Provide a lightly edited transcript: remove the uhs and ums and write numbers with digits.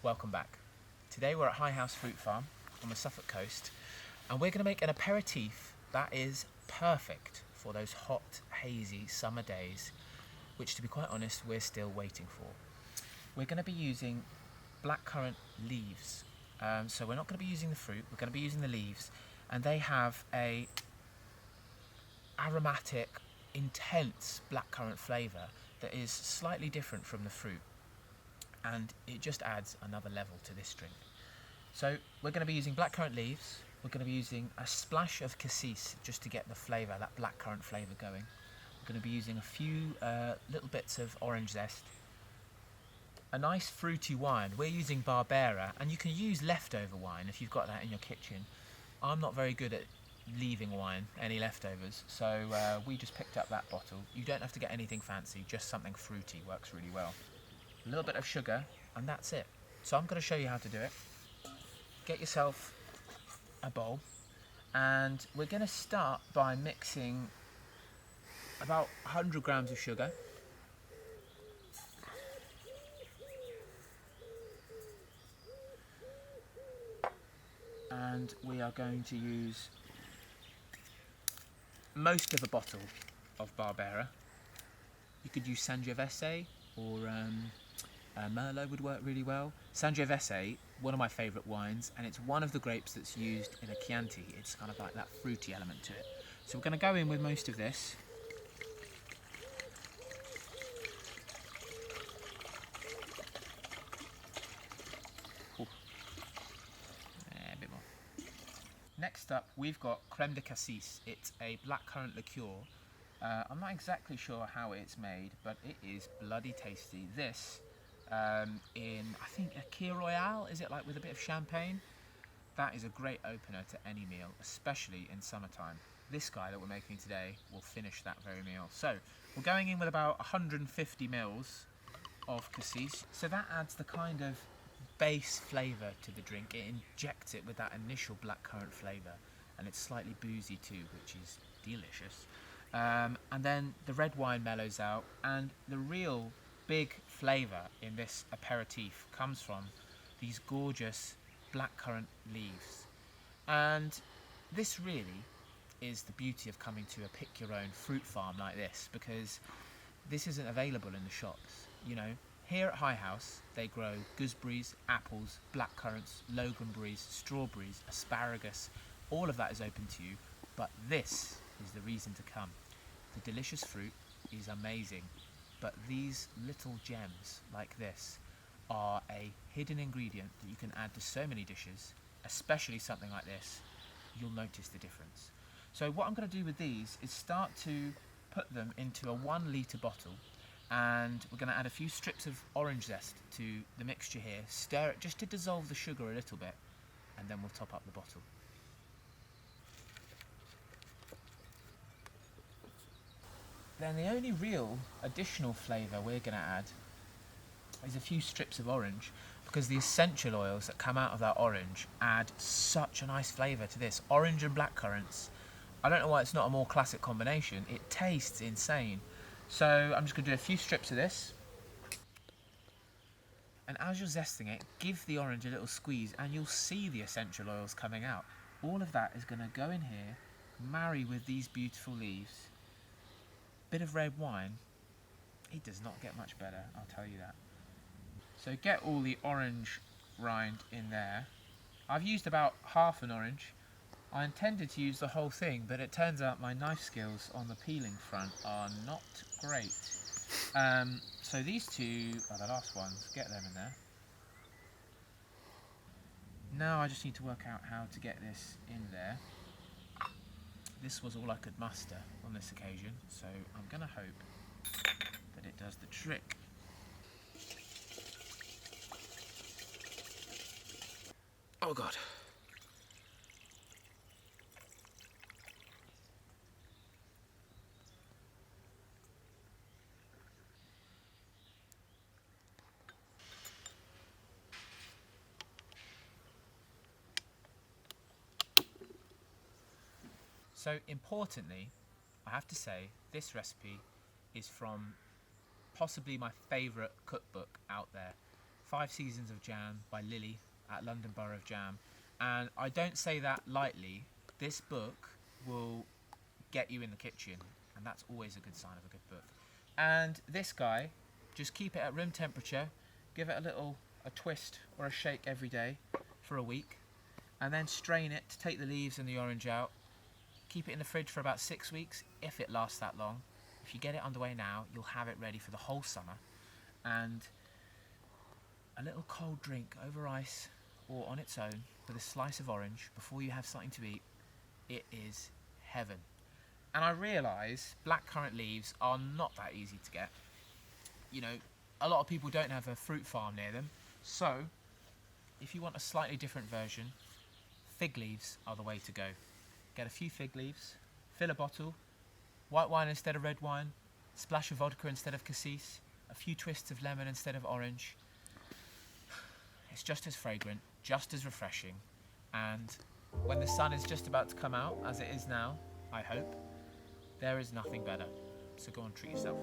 Welcome back. Today we're at High House Fruit Farm on the Suffolk coast, and we're going to make an aperitif that is perfect for those hot, hazy summer days, which, to be quite honest, we're still waiting for. We're going to be using blackcurrant leaves. So we're not going to be using the fruit, we're going to be using the leaves, and they have a aromatic, intense blackcurrant flavour that is slightly different from the fruit, and it just adds another level to this drink. So we're going to be using blackcurrant leaves, we're going to be using a splash of cassis just to get the flavour, that blackcurrant flavour going. We're going to be using a few little bits of orange zest, a nice fruity wine. We're using Barbera, and you can use leftover wine if you've got that in your kitchen. I'm not very good at leaving wine, any leftovers, so we just picked up that bottle. You don't have to get anything fancy, just something fruity works really well. A little bit of sugar, and that's it. So I'm going to show you how to do it. Get yourself a bowl, and we're going to start by mixing about 100 grams of sugar. And we are going to use most of a bottle of Barbera. You could use Sangiovese, or Merlot would work really well. Sangiovese, one of my favourite wines, and it's one of the grapes that's used in a Chianti. It's kind of like that fruity element to it. So we're going to go in with most of this. A bit more. Next up, we've got creme de cassis. It's a blackcurrant liqueur. I'm not exactly sure how it's made, but it is bloody tasty. This, in I think a Kir Royale, is it, like with a bit of champagne? That is a great opener to any meal, especially in summertime. This guy that we're making today will finish that very meal. So we're going in with about 150 mils of cassis. So that adds the kind of base flavour to the drink. It injects it with that initial blackcurrant flavour, and it's slightly boozy too, which is delicious. And then the red wine mellows out, and the real big flavour in this aperitif comes from these gorgeous blackcurrant leaves. And this really is the beauty of coming to a pick your own fruit farm like this, because this isn't available in the shops. You know, here at High House they grow gooseberries, apples, blackcurrants, loganberries, strawberries, asparagus. All of that is open to you, but this is the reason to come. The delicious fruit is amazing, but these little gems like this are a hidden ingredient that you can add to so many dishes, especially something like this. You'll notice the difference. So what I'm going to do with these is start to put them into a 1 litre bottle, and we're going to add a few strips of orange zest to the mixture here, stir it just to dissolve the sugar a little bit, and then we'll top up the bottle. Then the only real additional flavour we're going to add is a few strips of orange, because the essential oils that come out of that orange add such a nice flavour to this. Orange and blackcurrants. I don't know why it's not a more classic combination. It tastes insane. So I'm just going to do a few strips of this. And as you're zesting it, give the orange a little squeeze and you'll see the essential oils coming out. All of that is going to go in here, marry with these beautiful leaves. Bit of red wine, it does not get much better, I'll tell you that. So get all the orange rind in there. I've used about half an orange. I intended to use the whole thing, but it turns out my knife skills on the peeling front are not great. So these two are the last ones, get them in there. Now I just need to work out how to get this in there. This was all I could muster on this occasion, so I'm going to hope that it does the trick. Oh God. So importantly, I have to say, this recipe is from possibly my favourite cookbook out there. 5 Seasons of Jam by Lily at London Borough of Jam. And I don't say that lightly. This book will get you in the kitchen, and that's always a good sign of a good book. And this guy, just keep it at room temperature, give it a twist or a shake every day for a week, and then strain it to take the leaves and the orange out. Keep it in the fridge for about 6 weeks, if it lasts that long. If you get it underway now, you'll have it ready for the whole summer. And a little cold drink over ice or on its own with a slice of orange before you have something to eat, it is heaven. And I realise blackcurrant leaves are not that easy to get. You know, a lot of people don't have a fruit farm near them. So, if you want a slightly different version, fig leaves are the way to go. Get a few fig leaves, fill a bottle, white wine instead of red wine, splash of vodka instead of cassis, a few twists of lemon instead of orange. It's just as fragrant, just as refreshing, and when the sun is just about to come out, as it is now, I hope, there is nothing better. So go and treat yourself.